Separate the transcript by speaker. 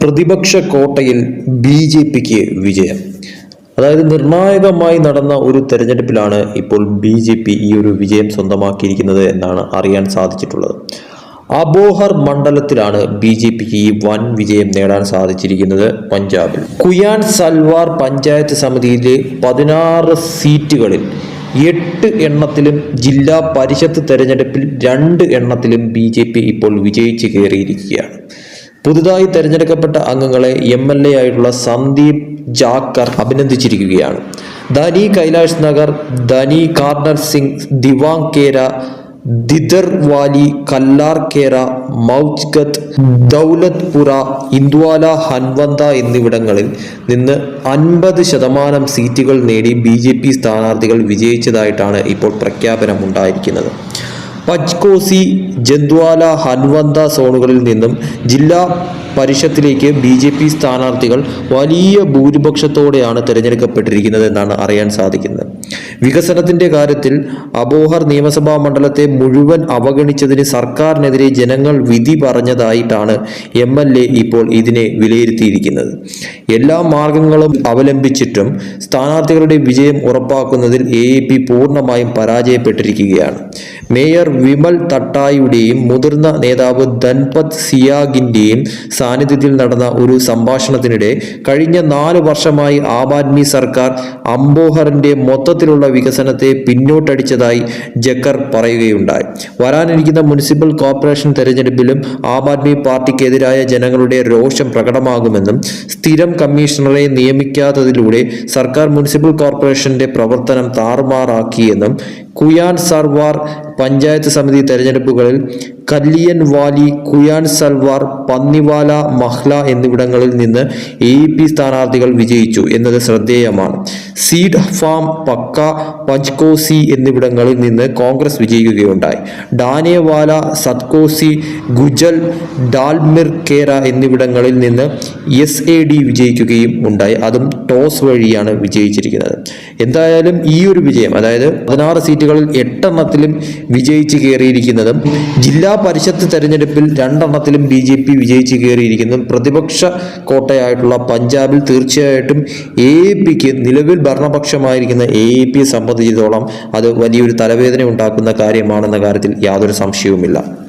Speaker 1: പ്രതിപക്ഷ കോട്ടയിൽ BJPക്ക് വിജയം. അതായത് നിർണായകമായി നടന്ന ഒരു തെരഞ്ഞെടുപ്പിലാണ് ഇപ്പോൾ BJP ഈ ഒരു വിജയം സ്വന്തമാക്കിയിരിക്കുന്നത് എന്നാണ് അറിയാൻ സാധിച്ചിട്ടുള്ളത്. അബോഹർ മണ്ഡലത്തിലാണ് BJPക്ക് ഈ വൻ വിജയം നേടാൻ സാധിച്ചിരിക്കുന്നത്. പഞ്ചാബിൽ കുയാൻ സൽവാർ പഞ്ചായത്ത് സമിതിയിലെ 16 സീറ്റുകളിൽ 8 എണ്ണത്തിലും ജില്ലാ പരിഷത്ത് തെരഞ്ഞെടുപ്പിൽ 2 എണ്ണത്തിലും BJP ഇപ്പോൾ വിജയിച്ച് കയറിയിരിക്കുകയാണ്. പുതുതായി തെരഞ്ഞെടുക്കപ്പെട്ട അംഗങ്ങളെ MLA ആയിട്ടുള്ള സന്ദീപ് ജാക്കർ അഭിനന്ദിച്ചിരിക്കുകയാണ്. ധനി കൈലാഷ് നഗർ, ധനി കാർണർ സിംഗ്, ദിവാങ് കേര, ദിദർ വാലി, കല്ലാർ കേര, മൗജ്ഗത്ത്, ദൗലത്പുര, ഇന്ദ്വാല, ഹൻവന്ത എന്നിവിടങ്ങളിൽ നിന്ന് 50% സീറ്റുകൾ നേടി BJP സ്ഥാനാർത്ഥികൾ വിജയിച്ചതായിട്ടാണ് ഇപ്പോൾ പ്രഖ്യാപനമുണ്ടായിരിക്കുന്നത്. പച്കോസി, ജന്ദ്വാല, ഹൻവന്ത സോണുകളിൽ നിന്നും ജില്ലാ പരിഷത്തിലേക്ക് BJP സ്ഥാനാർത്ഥികൾ വലിയ ഭൂരിപക്ഷത്തോടെയാണ് തിരഞ്ഞെടുക്കപ്പെട്ടിരിക്കുന്നത് എന്നാണ് അറിയാൻ സാധിക്കുന്നത്. വികസനത്തിന്റെ കാര്യത്തിൽ അബോഹർ നിയമസഭാ മണ്ഡലത്തെ മുഴുവൻ അവഗണിച്ചതിന് സർക്കാരിനെതിരെ ജനങ്ങൾ വിധി പറഞ്ഞതായിട്ടാണ് MLA ഇപ്പോൾ ഇതിനെ വിലയിരുത്തിയിരിക്കുന്നത്. എല്ലാ മാർഗങ്ങളും അവലംബിച്ചിട്ടും സ്ഥാനാർത്ഥികളുടെ വിജയം ഉറപ്പാക്കുന്നതിൽ AAP പൂർണ്ണമായും പരാജയപ്പെട്ടിരിക്കുകയാണ്. മേയർ വിമൽ തട്ടായിയുടെയും മുതിർന്ന നേതാവ് ധൻപത് സിയാഗിന്റെയും സാന്നിധ്യത്തിൽ നടന്ന ഒരു സംഭാഷണത്തിനിടെ കഴിഞ്ഞ 4 വർഷമായി ആം ആദ്മി സർക്കാർ അംബോഹറിന്റെ മൊത്തത്തിലുള്ള വികസനത്തെ പിന്നോട്ടടിച്ചതായി ജക്കർ പറയുകയുണ്ടായി. വരാനിരിക്കുന്ന മുനിസിപ്പൽ കോർപ്പറേഷൻ തെരഞ്ഞെടുപ്പിലും ആം ആദ്മി പാർട്ടിക്കെതിരായ ജനങ്ങളുടെ രോഷം പ്രകടമാകുമെന്നും സ്ഥിരം കമ്മീഷണറെ നിയമിക്കാത്തതിലൂടെ സർക്കാർ മുനിസിപ്പൽ കോർപ്പറേഷന്റെ പ്രവർത്തനം താറുമാറാക്കിയെന്നും കുയാൻ സർവാർ പഞ്ചായത്ത് സമിതി തെരഞ്ഞെടുപ്പുകളിൽ കല്ലിയൻ വാലി, കുയാൻ സൽവാർ, പന്നിവാല, മഹ്ല എന്നിവിടങ്ങളിൽ നിന്ന് AAP സ്ഥാനാർത്ഥികൾ വിജയിച്ചു എന്നത് ശ്രദ്ധേയമാണ്. സീഡ് ഫാം, പക്ക, പഞ്ച്കോസി എന്നിവിടങ്ങളിൽ നിന്ന് കോൺഗ്രസ് വിജയിക്കുകയുണ്ടായി. ഡാനേവാല, സത്കോസി, ഗുജൽ, ഡാൽമിർ കേര എന്നിവിടങ്ങളിൽ നിന്ന് SAD വിജയിക്കുകയും ഉണ്ടായി. അതും ടോസ് വഴിയാണ് വിജയിച്ചിരിക്കുന്നത്. എന്തായാലും ഈ ഒരു വിജയം, അതായത് 16 സീറ്റുകളിൽ 8 എണ്ണത്തിലും വിജയിച്ച് കയറിയിരിക്കുന്നതും ജില്ലാ പരിഷത്ത് തെരഞ്ഞെടുപ്പിൽ 2 എണ്ണത്തിലും BJP വിജയിച്ച് കയറിയിരിക്കുന്നതും പ്രതിപക്ഷ കോട്ടയായിട്ടുള്ള പഞ്ചാബിൽ തീർച്ചയായിട്ടും AAPക്ക് നിലവിൽ ഭരണപക്ഷമായിരിക്കുന്ന AAPയെ സംബന്ധിച്ചിടത്തോളം അത് വലിയൊരു തലവേദന ഉണ്ടാക്കുന്ന കാര്യമാണെന്ന കാര്യത്തിൽ യാതൊരു സംശയവുമില്ല.